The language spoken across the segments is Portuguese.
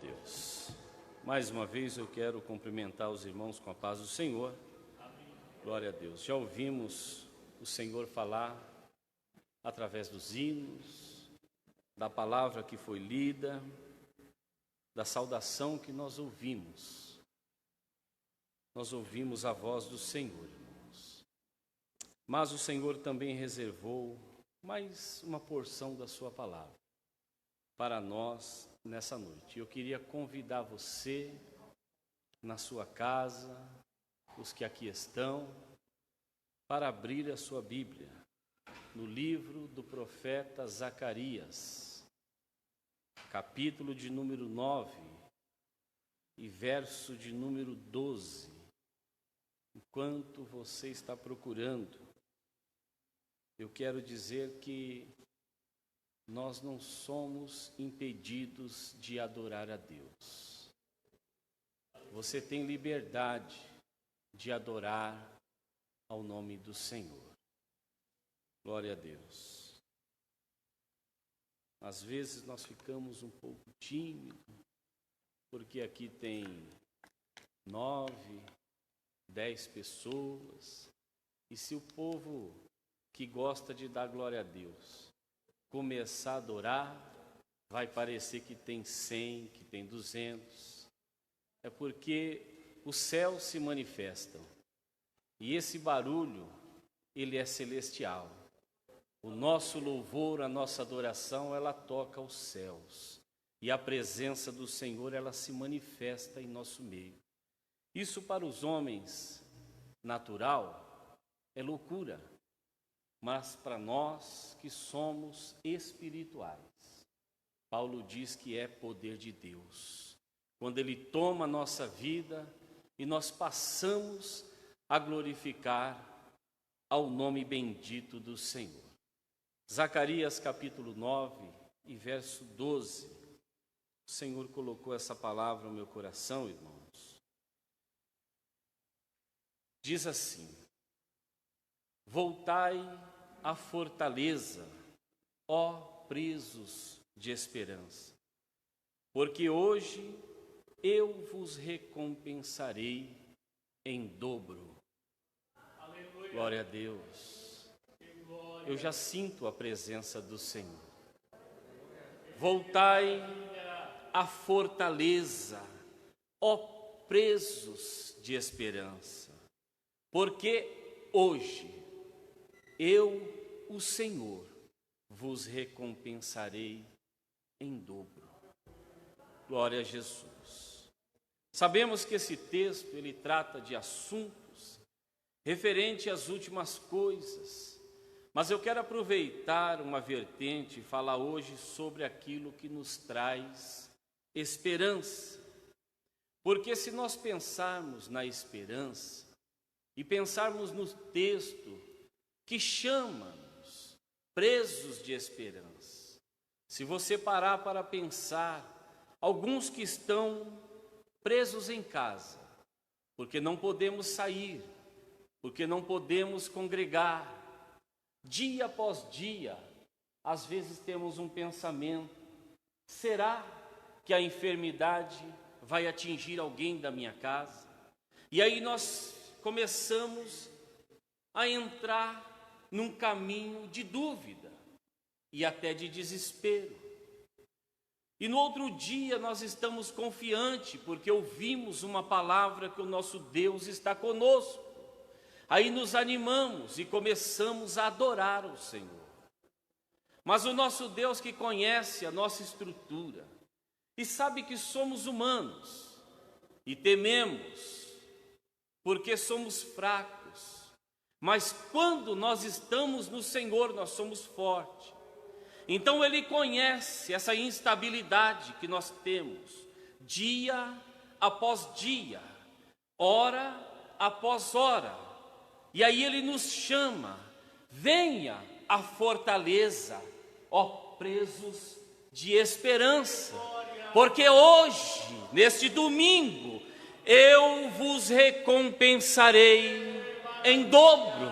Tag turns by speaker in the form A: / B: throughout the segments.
A: Deus. Mais uma vez eu quero cumprimentar os irmãos com a paz do Senhor. Amém. Glória a Deus. Já ouvimos o Senhor falar através dos hinos, da palavra que foi lida, da saudação que nós ouvimos. Nós ouvimos a voz do Senhor, irmãos. Mas o Senhor também reservou mais uma porção da sua palavra para nós nessa noite. Eu queria convidar você, na sua casa, os que aqui estão, para abrir a sua Bíblia, no livro do profeta Zacarias, capítulo de número 9 e verso de número 12. Enquanto você está procurando, eu quero dizer que nós não somos impedidos de adorar a Deus. Você tem liberdade de adorar ao nome do Senhor. Glória a Deus. Às vezes nós ficamos um pouco tímidos, porque aqui tem 9, 10 pessoas, e se o povo que gosta de dar glória a Deus começar a adorar, vai parecer que tem 100, que tem 200. É porque os céus se manifestam. E esse barulho, ele é celestial. O nosso louvor, a nossa adoração, ela toca os céus. E a presença do Senhor, ela se manifesta em nosso meio. Isso para os homens natural é loucura. Mas para nós que somos espirituais, Paulo diz que é poder de Deus. Quando Ele toma a nossa vida e nós passamos a glorificar ao nome bendito do Senhor. Zacarias capítulo 9 e verso 12. O Senhor colocou essa palavra no meu coração, irmãos. Diz assim: voltai à fortaleza, ó presos de esperança, porque hoje eu vos recompensarei em dobro. Aleluia. Glória a Deus. Eu já sinto a presença do Senhor. Voltai à fortaleza, ó presos de esperança, porque hoje eu, o Senhor, vos recompensarei em dobro. Glória a Jesus. Sabemos que esse texto, ele trata de assuntos referentes às últimas coisas, mas eu quero aproveitar uma vertente e falar hoje sobre aquilo que nos traz esperança. Porque se nós pensarmos na esperança e pensarmos no texto que chama-nos presos de esperança. Se você parar para pensar, alguns que estão presos em casa, porque não podemos sair, porque não podemos congregar, dia após dia, às vezes temos um pensamento: será que a enfermidade vai atingir alguém da minha casa? E aí nós começamos a entrar num caminho de dúvida e até de desespero. E no outro dia nós estamos confiantes, porque ouvimos uma palavra que o nosso Deus está conosco. Aí nos animamos e começamos a adorar o Senhor. Mas o nosso Deus, que conhece a nossa estrutura e sabe que somos humanos e tememos, porque somos fracos. Mas quando nós estamos no Senhor, nós somos fortes. Então Ele conhece essa instabilidade que nós temos, dia após dia, hora após hora. E aí Ele nos chama: venha à fortaleza, ó presos de esperança. Porque hoje, neste domingo, eu vos recompensarei em dobro.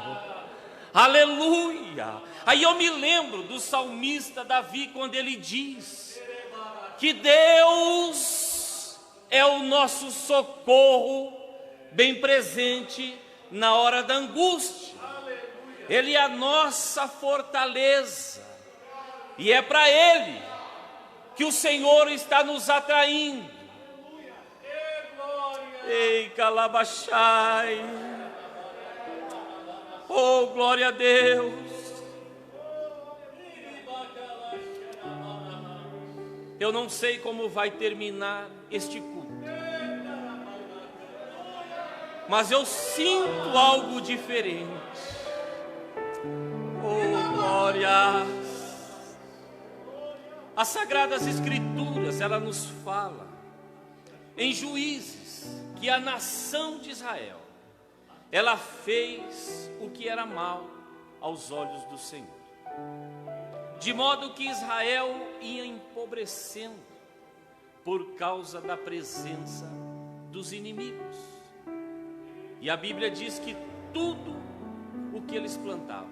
A: Aleluia. Aí eu me lembro do salmista Davi, quando ele diz que Deus o nosso socorro bem presente na hora da angústia. Ele é a nossa fortaleza. E é para Ele que o Senhor está nos atraindo. Ei, Calabachai. Oh, glória a Deus. Eu não sei como vai terminar este culto, mas eu sinto algo diferente. Oh, glória! As Sagradas Escrituras, ela nos fala em Juízes que a nação de Israel, ela fez o que era mal aos olhos do Senhor, de modo que Israel ia empobrecendo por causa da presença dos inimigos. E a Bíblia diz que tudo o que eles plantavam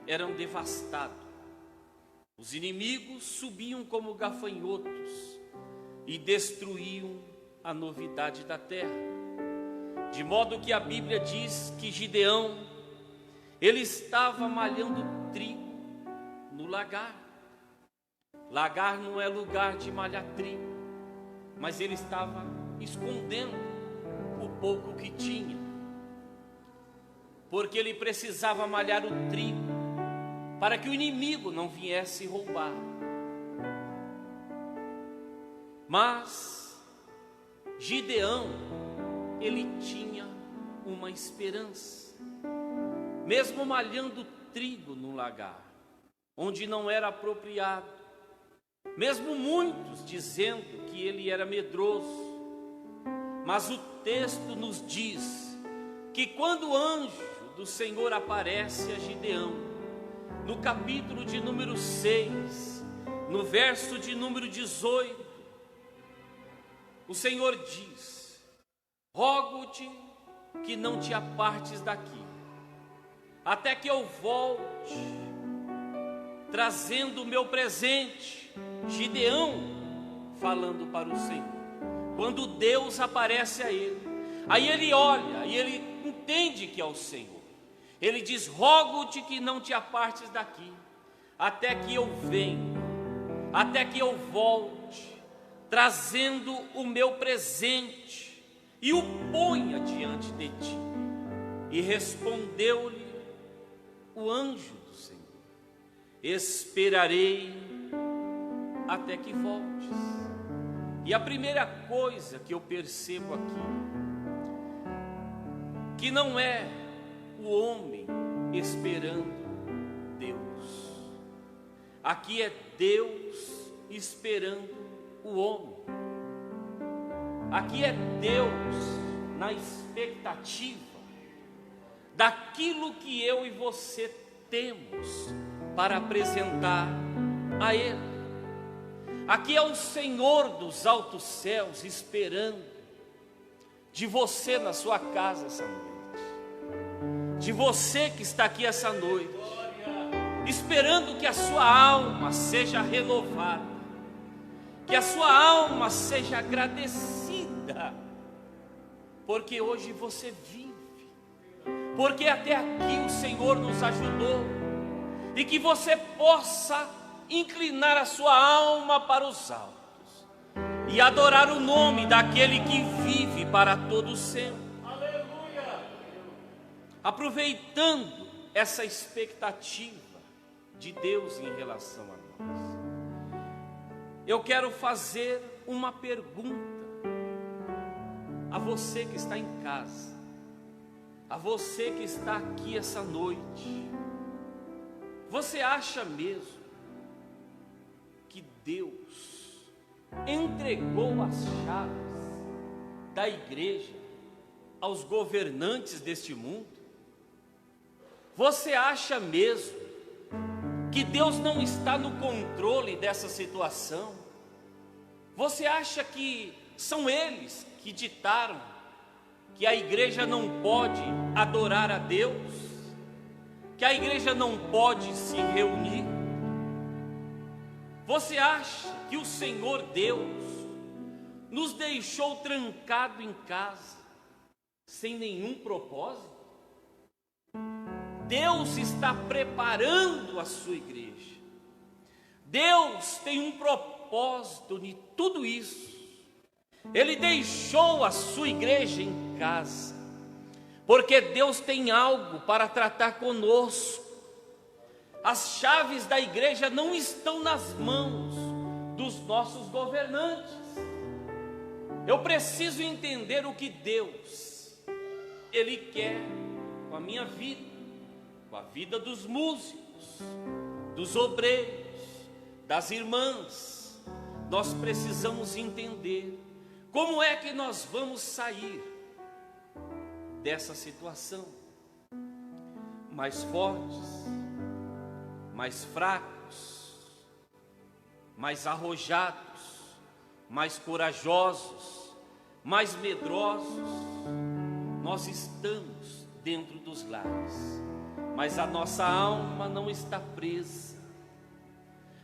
A: eram devastados. Os inimigos subiam como gafanhotos e destruíam a novidade da terra. De modo que a Bíblia diz que Gideão, ele estava malhando trigo no lagar. Lagar não é lugar de malhar trigo, mas ele estava escondendo o pouco que tinha, porque ele precisava malhar o trigo para que o inimigo não viesse roubar. Mas Gideão, ele tinha uma esperança, mesmo malhando trigo no lagar, onde não era apropriado, mesmo muitos dizendo que ele era medroso. Mas o texto nos diz que quando o anjo do Senhor aparece a Gideão, no capítulo de número 6, no verso de número 18, o Senhor diz: rogo-te que não te apartes daqui, até que eu volte, trazendo o meu presente. Gideão falando para o Senhor. Quando Deus aparece a ele, aí ele olha e ele entende que é o Senhor. Ele diz: rogo-te que não te apartes daqui, até que eu venha, até que eu volte, trazendo o meu presente e o ponha diante de ti. E respondeu-lhe o anjo do Senhor: esperarei até que voltes. E a primeira coisa que eu percebo aqui, que não é o homem esperando Deus, aqui é Deus esperando o homem. Aqui é Deus na expectativa daquilo que eu e você temos para apresentar a Ele. Aqui é o Senhor dos altos céus esperando de você na sua casa essa noite, de você que está aqui essa noite, esperando que a sua alma seja renovada, que a sua alma seja agradecida, porque hoje você vive, porque até aqui o Senhor nos ajudou, e que você possa inclinar a sua alma para os altos e adorar o nome daquele que vive para todo sempre. Aleluia! Aproveitando essa expectativa de Deus em relação a nós, eu quero fazer uma pergunta a você que está em casa, a você que está aqui essa noite. Você acha mesmo que Deus entregou as chaves da igreja aos governantes deste mundo? Você acha mesmo que Deus não está no controle dessa situação? Você acha que são eles que ditaram que a igreja não pode adorar a Deus, que a igreja não pode se reunir? Você acha que o Senhor Deus nos deixou trancado em casa, sem nenhum propósito? Deus está preparando a sua igreja. Deus tem um propósito de tudo isso. Ele deixou a sua igreja em casa, porque Deus tem algo para tratar conosco. As chaves da igreja não estão nas mãos dos nossos governantes. Eu preciso entender o que Deus, Ele quer com a minha vida, com a vida dos músicos, dos obreiros, das irmãs. Nós precisamos entender como é que nós vamos sair dessa situação. Mais fortes, mais fracos, mais arrojados, mais corajosos, mais medrosos. Nós estamos dentro dos lares, mas a nossa alma não está presa,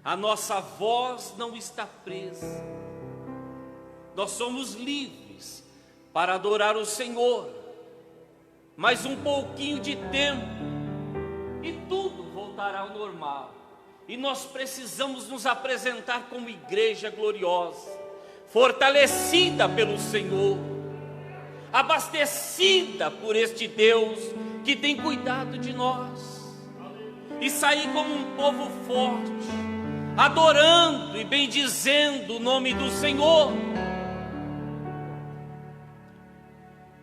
A: a nossa voz não está presa. Nós somos livres para adorar o Senhor, mais um pouquinho de tempo e tudo voltará ao normal. E nós precisamos nos apresentar como igreja gloriosa, fortalecida pelo Senhor, abastecida por este Deus que tem cuidado de nós, e sair como um povo forte, adorando e bendizendo o nome do Senhor.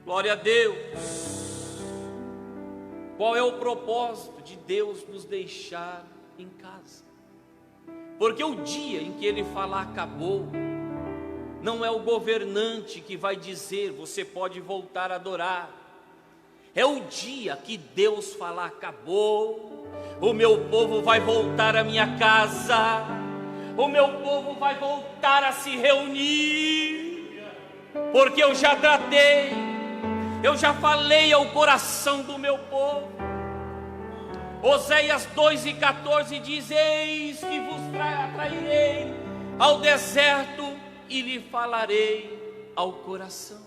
A: Glória a Deus. Qual é o propósito de Deus nos deixar em casa? Porque o dia em que Ele falar acabou, não é o governante que vai dizer você pode voltar a adorar. É o dia que Deus falar acabou, o meu povo vai voltar à minha casa, o meu povo vai voltar a se reunir, porque eu já tratei, eu já falei ao coração do meu povo. Oséias 2:14 diz: eis que vos atrairei ao deserto e lhe falarei ao coração.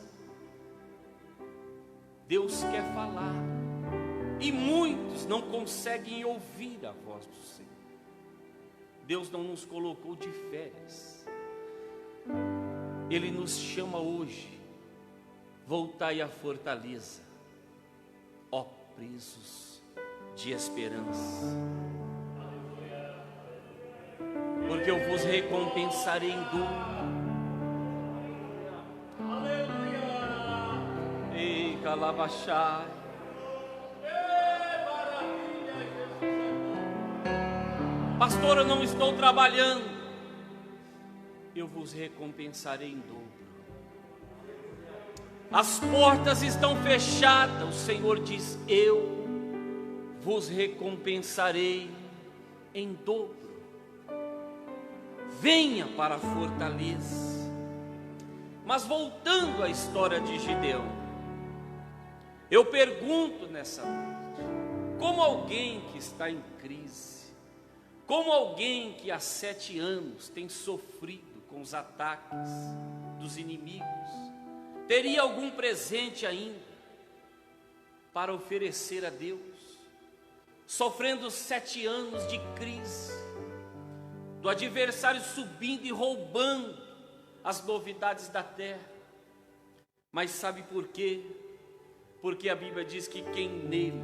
A: Deus quer falar, e muitos não conseguem ouvir a voz do Senhor. Deus não nos colocou de férias, Ele nos chama hoje. Voltai à fortaleza, ó presos de esperança, porque eu vos recompensarei em dobro. Ei, calabachai. Pastor, eu não estou trabalhando. Eu vos recompensarei em dobro. As portas estão fechadas, o Senhor diz: eu vos recompensarei em dobro. Venha para a fortaleza. Mas voltando à história de Gideão, eu pergunto nessa noite, como alguém que está em crise, como alguém que há 7 anos tem sofrido com os ataques dos inimigos, teria algum presente ainda para oferecer a Deus, sofrendo 7 anos de crise, do adversário subindo e roubando as novidades da terra? Mas sabe por quê? Porque a Bíblia diz que quem nele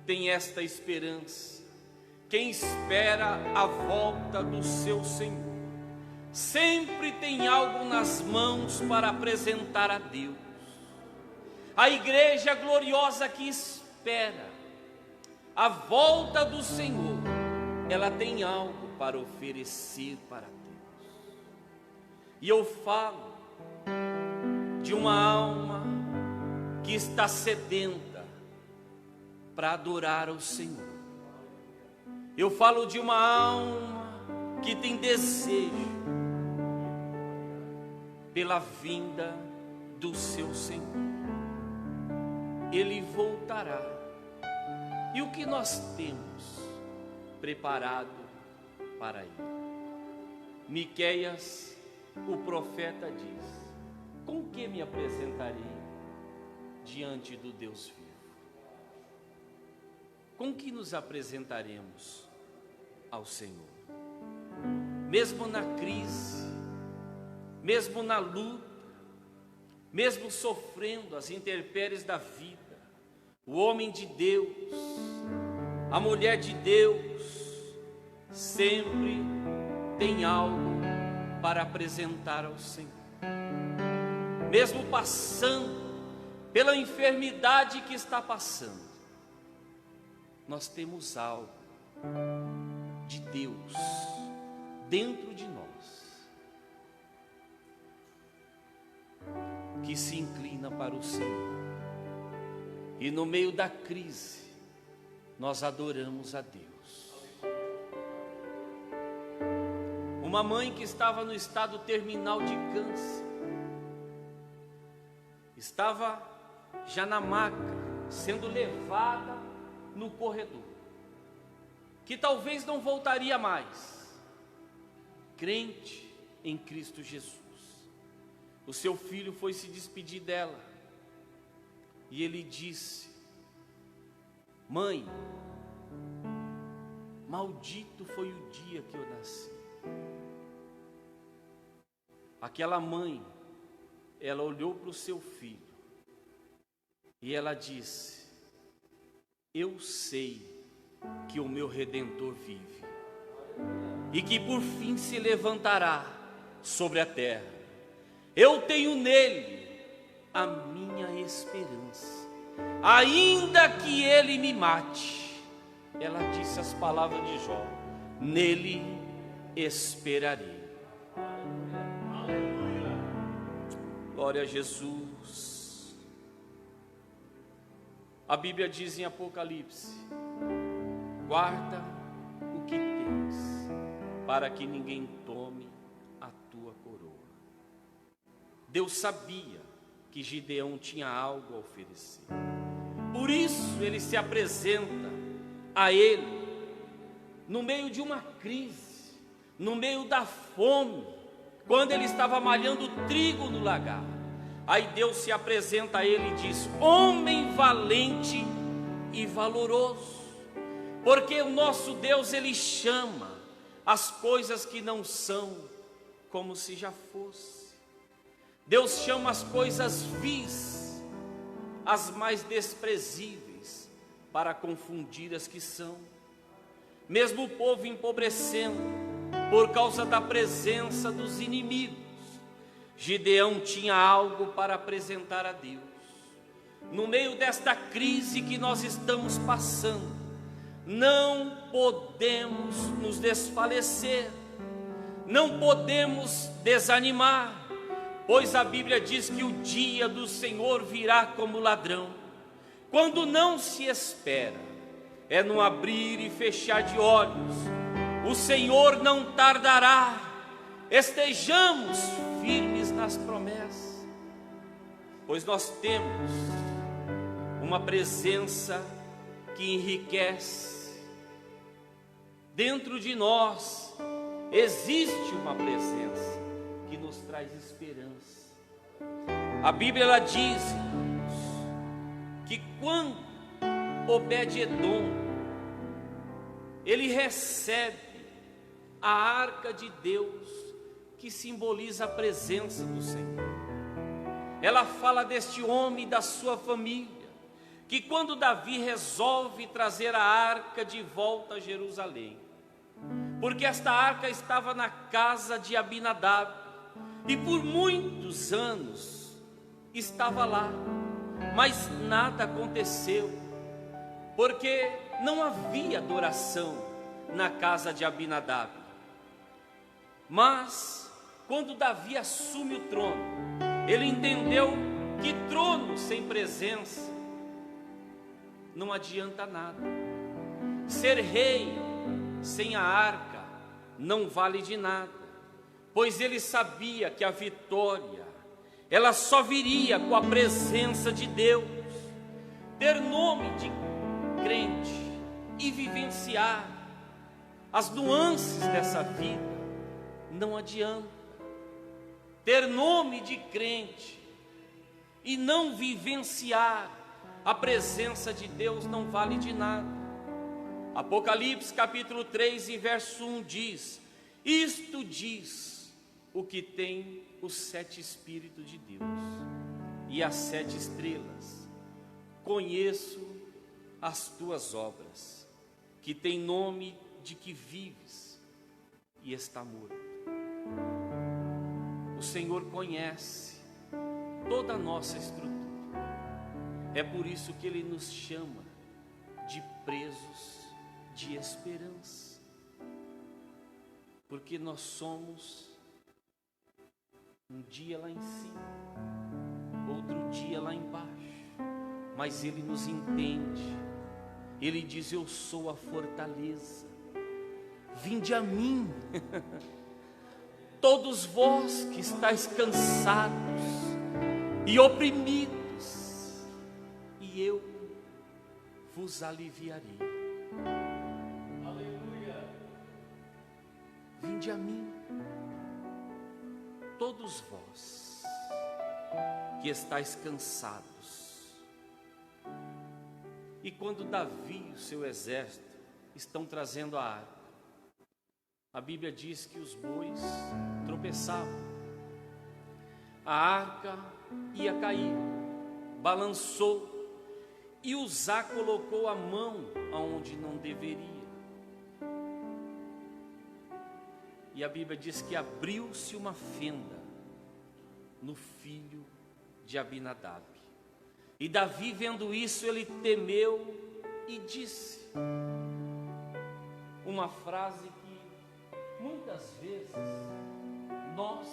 A: tem esta esperança, quem espera a volta do seu Senhor, sempre tem algo nas mãos para apresentar a Deus. A igreja gloriosa que espera a volta do Senhor, ela tem algo para oferecer para Deus. E eu falo de uma alma que está sedenta para adorar ao Senhor. Eu falo de uma alma que tem desejo pela vinda do seu Senhor. Ele voltará. E o que nós temos preparado para ele? Miqueias o profeta diz: com que me apresentarei diante do Deus vivo? Com que nos apresentaremos ao Senhor? Mesmo na crise, mesmo na luta, mesmo sofrendo as intempéries da vida, o homem de Deus, a mulher de Deus, sempre tem algo para apresentar ao Senhor. Mesmo passando pela enfermidade que está passando, nós temos algo de Deus dentro de nós, que se inclina para o Senhor. E no meio da crise, nós adoramos a Deus. Uma mãe que estava no estado terminal de câncer, estava já na maca, sendo levada no corredor, que talvez não voltaria mais, crente em Cristo Jesus. O seu filho foi se despedir dela, e ele disse: mãe, maldito foi o dia que eu nasci. Aquela mãe, ela olhou para o seu filho e ela disse: eu sei que o meu Redentor vive e que por fim se levantará sobre a terra. Eu tenho nele a minha esperança, ainda que ele me mate. Ela disse as palavras de Jó: nele esperarei. Glória a Jesus. A Bíblia diz em Apocalipse: guarda o que tens, para que ninguém tome a tua coroa. Deus sabia que Gideão tinha algo a oferecer, por isso ele se apresenta a ele no meio de uma crise, no meio da fome, quando ele estava malhando trigo no lagar. Aí Deus se apresenta a ele e diz: homem valente e valoroso, porque o nosso Deus, ele chama as coisas que não são como se já fosse. Deus chama as coisas vis, as mais desprezíveis, para confundir as que são. Mesmo o povo empobrecendo por causa da presença dos inimigos, Gideão tinha algo para apresentar a Deus. No meio desta crise que nós estamos passando, não podemos nos desfalecer, não podemos desanimar, pois a Bíblia diz que o dia do Senhor virá como ladrão, quando não se espera. É no abrir e fechar de olhos. O Senhor não tardará. Estejamos firmes nas promessas, pois nós temos uma presença que enriquece. Dentro de nós existe uma presença que nos traz esperança. A Bíblia, ela diz que quando Obed-edom, ele recebe a arca de Deus, que simboliza a presença do Senhor, ela fala deste homem e da sua família, que quando Davi resolve trazer a arca de volta a Jerusalém, porque esta arca estava na casa de Abinadab, e por muitos anos estava lá, mas nada aconteceu, porque não havia adoração na casa de Abinadab. Mas quando Davi assume o trono, ele entendeu que trono sem presença não adianta nada. Ser rei sem a arca não vale de nada, pois ele sabia que a vitória, ela só viria com a presença de Deus. Ter nome de crente e vivenciar as nuances dessa vida não adianta. ter nome de crente e não vivenciar a presença de Deus não vale de nada. Apocalipse capítulo 3 e verso 1 diz: isto diz o que tem os 7 Espíritos de Deus e as 7 estrelas. Conheço as tuas obras, que tem nome de que vives e está morto. O Senhor conhece toda a nossa estrutura. É por isso que Ele nos chama de presos de esperança. Porque nós somos um dia lá em cima, outro dia lá embaixo. Mas Ele nos entende. Ele diz: eu sou a fortaleza. Vinde a mim, todos vós que estáis cansados e oprimidos, e eu vos aliviarei. Aleluia. Vinde a mim, todos vós que estáis cansados. E quando Davi e o seu exército estão trazendo a arca, a Bíblia diz que os bois tropeçavam, a arca ia cair, balançou, e Uzá colocou a mão aonde não deveria. E a Bíblia diz que abriu-se uma fenda no filho de Abinadab. E Davi, vendo isso, ele temeu e disse uma frase que muitas vezes nós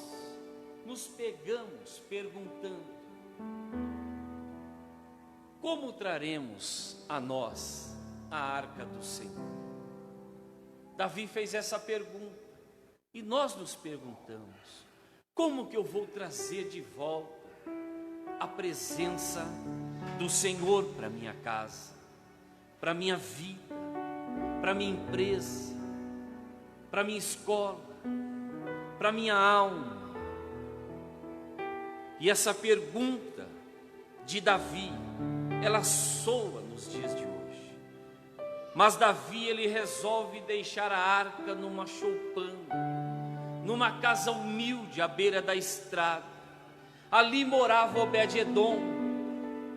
A: nos pegamos perguntando: como traremos a nós a arca do Senhor? Davi fez essa pergunta e nós nos perguntamos: como que eu vou trazer de volta a presença do Senhor para minha casa, para minha vida, para minha empresa, para minha escola, para minha alma? E essa pergunta de Davi, ela soa nos dias de hoje. Mas Davi, ele resolve deixar a arca numa choupana, numa casa humilde à beira da estrada. Ali morava Obed-edom,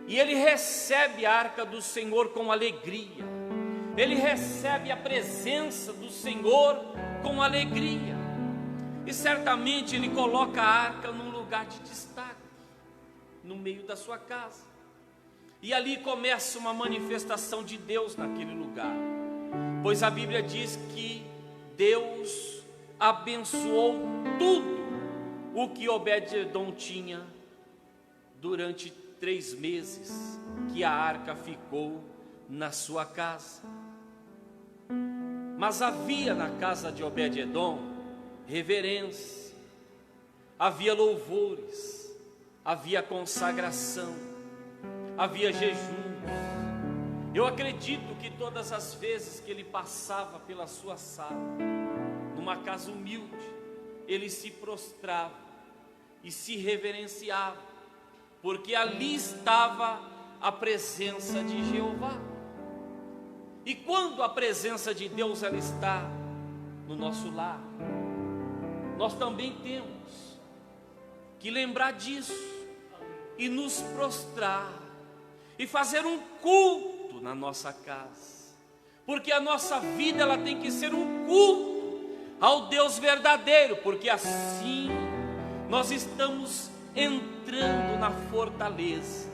A: e ele recebe a arca do Senhor com alegria. Ele recebe a presença do Senhor com alegria. E certamente ele coloca a arca num lugar de destaque, no meio da sua casa. E ali começa uma manifestação de Deus naquele lugar. Pois a Bíblia diz que Deus abençoou tudo o que Obed-edom tinha durante 3 meses que a arca ficou na sua casa. Mas havia na casa de Obed-edom reverência, havia louvores, havia consagração, havia jejum. Eu acredito que todas as vezes que ele passava pela sua sala, numa casa humilde, ele se prostrava e se reverenciava, porque ali estava a presença de Jeová. E quando a presença de Deus ela está no nosso lar, nós também temos que lembrar disso e nos prostrar e fazer um culto na nossa casa, porque a nossa vida ela tem que ser um culto ao Deus verdadeiro, porque assim nós estamos entrando na fortaleza,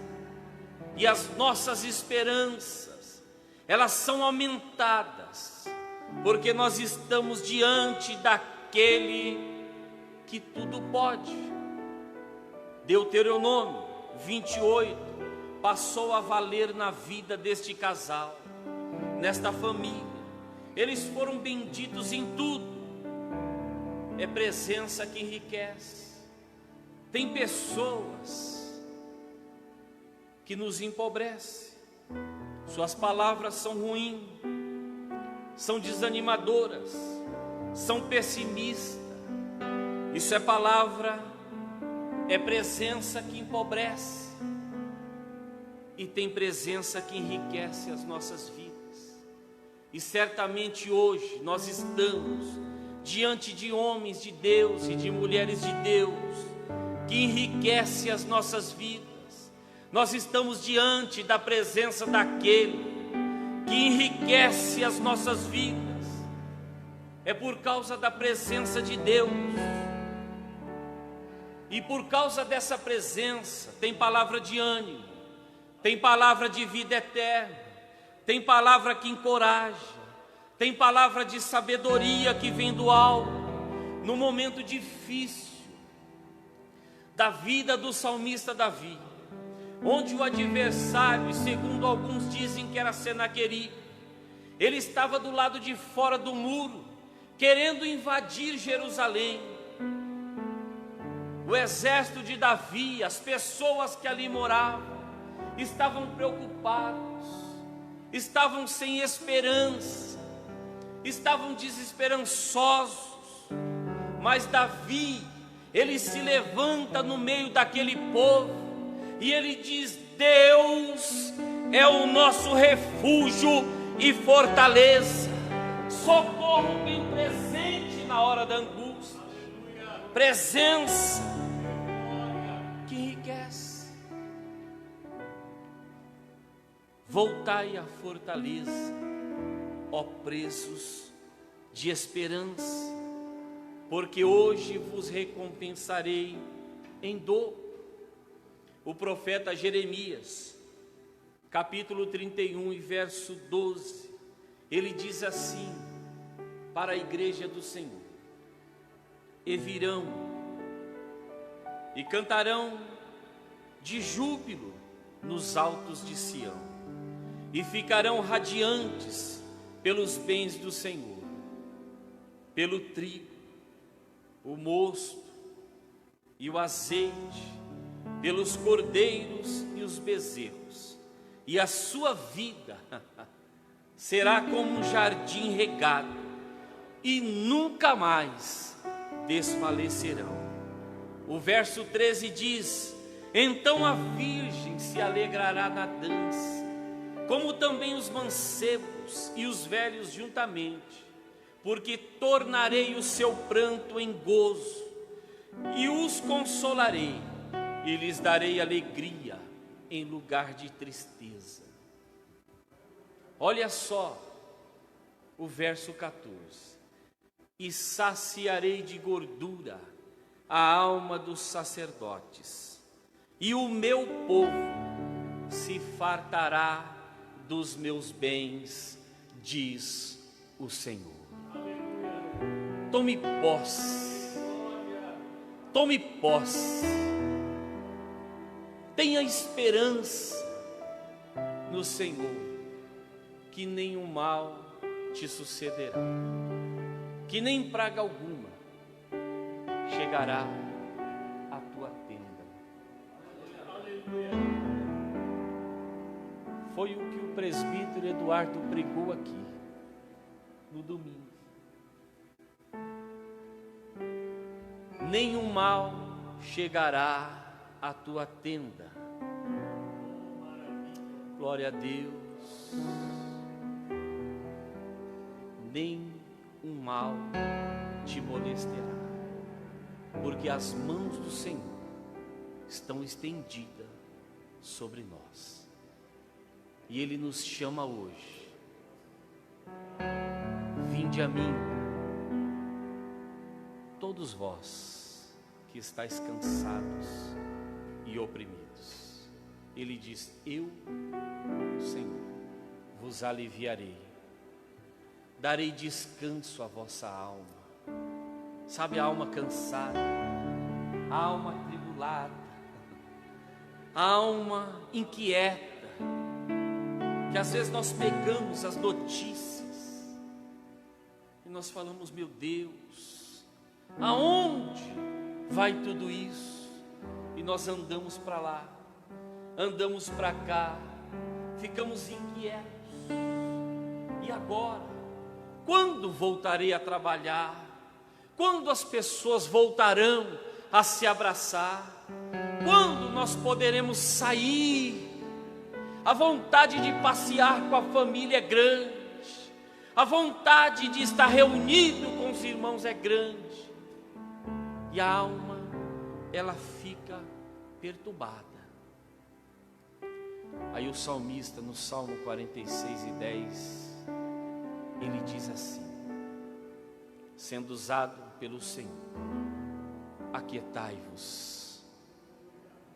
A: e as nossas esperanças elas são aumentadas, porque nós estamos diante daquele que tudo pode. Deuteronômio 28 passou a valer na vida deste casal, nesta família. Eles foram benditos em tudo. É presença que enriquece. Tem pessoas que nos empobrecem, suas palavras são ruins, são desanimadoras, são pessimistas. Isso é palavra é presença que empobrece e tem presença que enriquece as nossas vidas. E certamente hoje nós estamos diante de homens de Deus e de mulheres de Deus que enriquece as nossas vidas. Nós estamos diante da presença daquele que enriquece as nossas vidas. É por causa da presença de Deus. E por causa dessa presença, tem palavra de ânimo, tem palavra de vida eterna, tem palavra que encoraja, tem palavra de sabedoria que vem do alto. No momento difícil da vida do salmista Davi, onde o adversário, segundo alguns dizem que era Senaqueribe, ele estava do lado de fora do muro, querendo invadir Jerusalém. O exército de Davi, as pessoas que ali moravam, estavam preocupados, estavam sem esperança, estavam desesperançosos. Mas Davi, ele se levanta no meio daquele povo e ele diz: Deus é o nosso refúgio e fortaleza, socorro bem presente na hora da angústia, presença que enriquece. Voltai à fortaleza, ó presos de esperança, porque hoje vos recompensarei em dor. O profeta Jeremias, capítulo 31 e verso 12, ele diz assim para a igreja do Senhor: e virão e cantarão de júbilo nos altos de Sião, e ficarão radiantes pelos bens do Senhor, pelo trigo, o mosto e o azeite, pelos cordeiros e os bezerros, e a sua vida será como um jardim regado, e nunca mais desfalecerão. O verso 13 diz: então a virgem se alegrará na dança, como também os mancebos e os velhos juntamente, porque tornarei o seu pranto em gozo, e os consolarei, e lhes darei alegria em lugar de tristeza. Olha só o verso 14: e saciarei de gordura a alma dos sacerdotes, e o meu povo se fartará dos meus bens, diz o Senhor. Tome posse, tome posse, tenha esperança no Senhor, que nenhum mal te sucederá, que nem praga alguma chegará à tua tenda. Foi o que o presbítero Eduardo pregou aqui no domingo. Nenhum mal chegará à tua tenda. Glória a Deus. Nem um mal te molestará, porque as mãos do Senhor estão estendidas sobre nós. E Ele nos chama hoje: vinde a mim, todos vós que estáis cansados e oprimidos. Ele diz: eu, Senhor, vos aliviarei, darei descanso à vossa alma. Sabe, a alma cansada, a alma atribulada, a alma inquieta, que às vezes nós pegamos as notícias e nós falamos: meu Deus, aonde vai tudo isso? E nós andamos para lá, andamos para cá, ficamos inquietos. E agora? Quando voltarei a trabalhar? Quando as pessoas voltarão a se abraçar? Quando nós poderemos sair? A vontade de passear com a família é grande, a vontade de estar reunido com os irmãos é grande, e a alma, ela fica perturbada. Aí o salmista, no Salmo 46:10, ele diz assim, sendo usado pelo Senhor: aquietai-vos,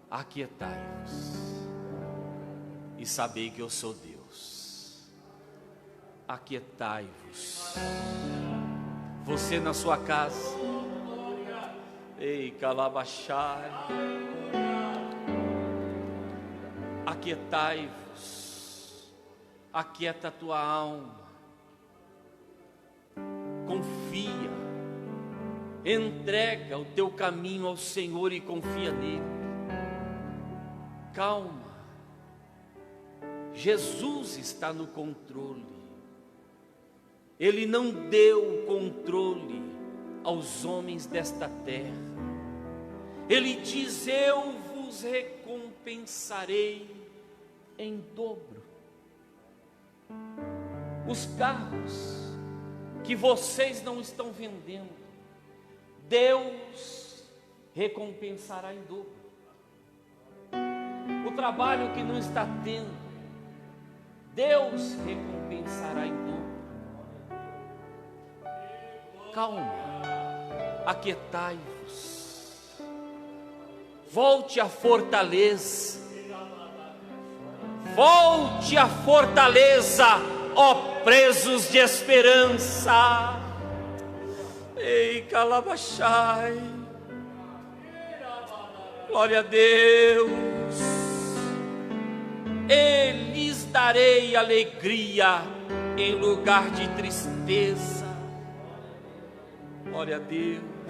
A: aquietai-vos, e sabei que eu sou Deus. Aquietai-vos. Você na sua casa, ei, calabachai, aquietai-vos, aquieta a tua alma, confia, entrega o teu caminho ao Senhor e confia nele. Calma, Jesus está no controle. Ele não deu o controle aos homens desta terra. Ele diz: eu vos recompensarei em dobro. Os carros que vocês não estão vendendo, Deus recompensará em dobro. O trabalho que não está tendo, Deus recompensará em dobro. Calma, aquietai-vos, volte à fortaleza, volte à fortaleza, ó presos de esperança. Ei, calabachai, glória a Deus. Eu lhes darei alegria em lugar de tristeza. Glória a Deus.